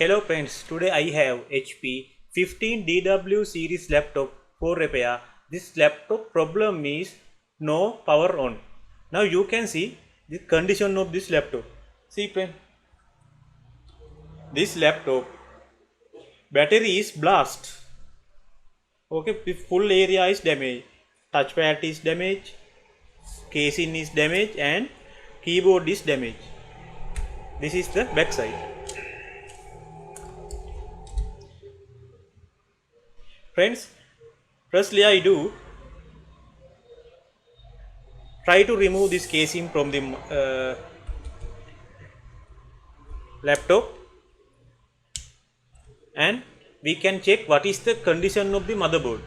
Hello friends, today I have HP 15DW series laptop for repair. This laptop problem is no power on. Now you can see the condition of this laptop. See friend, this laptop battery is blast. Okay, the full area is damaged. Touchpad is damaged, casing is damaged and keyboard is damaged. This is the back side. Friends, firstly I do try to remove this casing from the laptop and we can check what is the condition of the motherboard.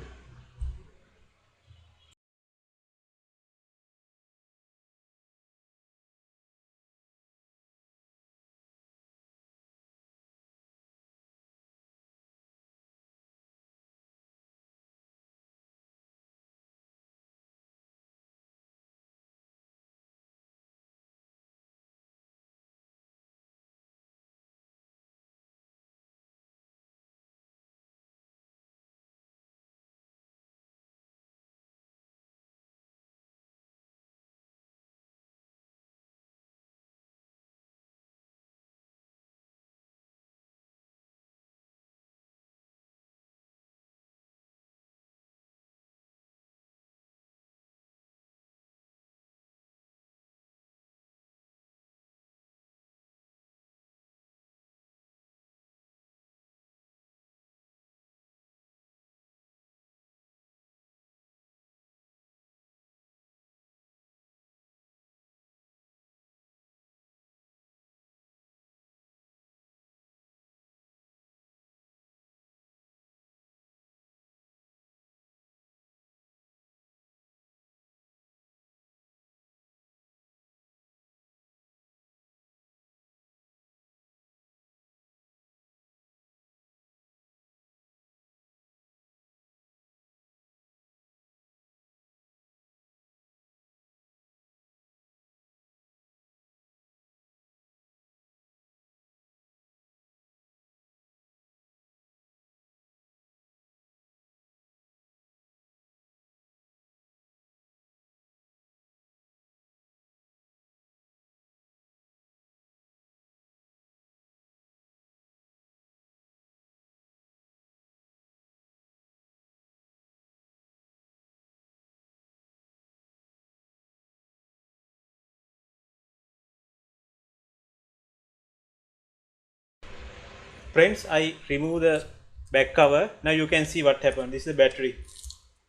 Friends, I remove the back cover. Now you can see what happened. This is the battery.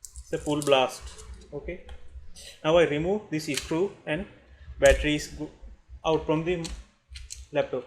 It's a full blast. Okay. Now I remove this screw and battery is out from the laptop.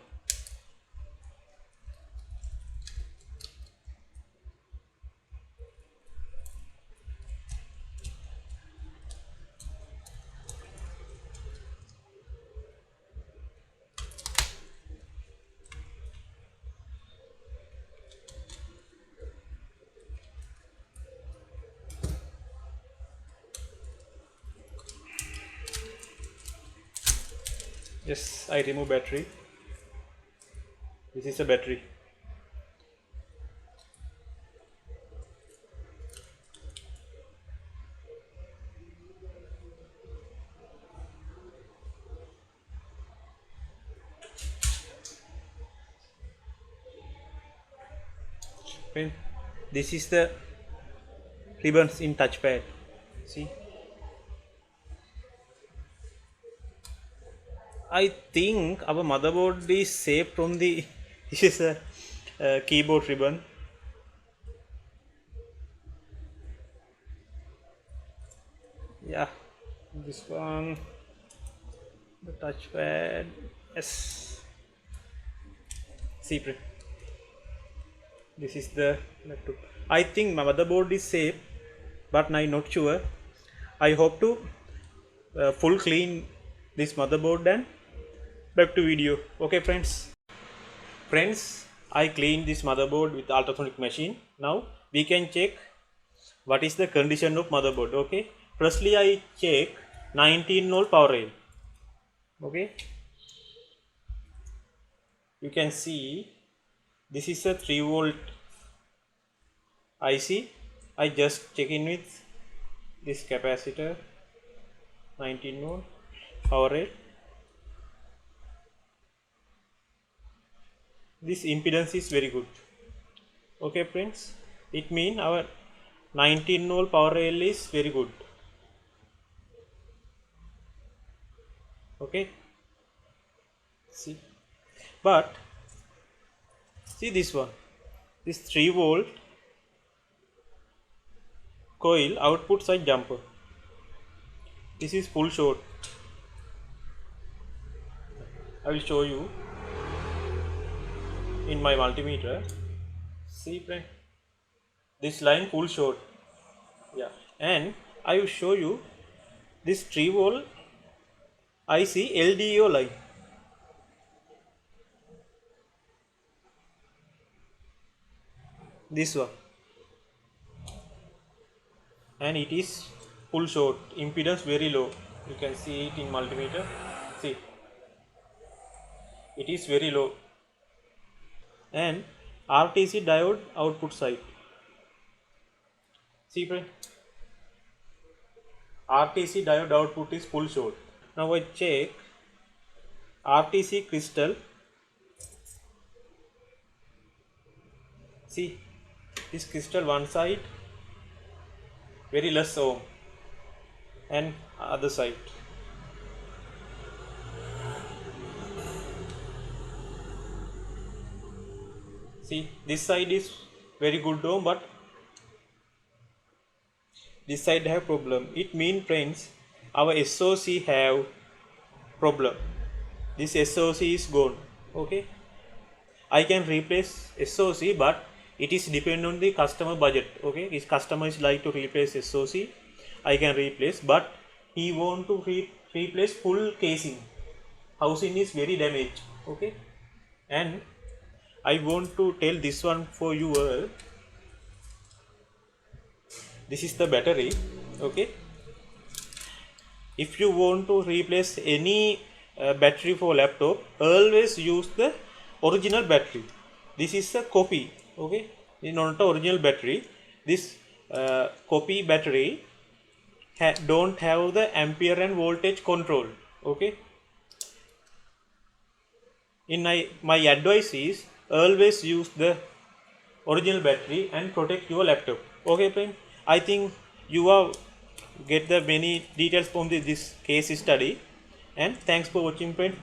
Yes, I remove battery. This is a battery. Okay. This is the ribbons in touchpad. See, I think our motherboard is safe from the this is a keyboard ribbon. Yeah, this one, the touchpad. Yes, see, this is the laptop. I think my motherboard is safe, but I'm not sure. I hope to full clean this motherboard and back to video. Okay friends, I cleaned this motherboard with ultrasonic machine. Now we can check what is the condition of motherboard. Okay, firstly I check 19-volt power rail. Okay, you can see This is a 3 volt IC. I just check in with this capacitor, 19 volt power rail. This impedance is very good. Okay friends, it means our 19 volt power rail is very good. Okay, see, but see this one, this 3 volt coil output side jumper. This is full short. I will show you in my multimeter. See friend, this line full short. Yeah, and I will show you this 3 volt IC LDO line. This one, and it is full short, impedance very low. You can see it in multimeter. See, it is very low, and RTC diode output side. See friend, RTC diode output is full short. Now I check RTC crystal. See, this crystal one side very less ohm, and other side. See, this side is very good ohm, but this side have problem. It means friends, our SOC have problem. This SOC is gone. Okay, I can replace SOC, but it is depend on the customer budget. Okay, if customer is like to replace SOC, I can replace, but he want to replace full casing. Housing is very damaged. Okay, and I want to tell this one for you. This is the battery. Okay, if you want to replace any battery for laptop, always use the original battery. This is a copy. Okay, not the original battery. This copy battery don't have the ampere and voltage control. Okay, in my advice is always use the original battery and protect your laptop. Okay friend, I think you have get the many details from this case study, and thanks for watching friend.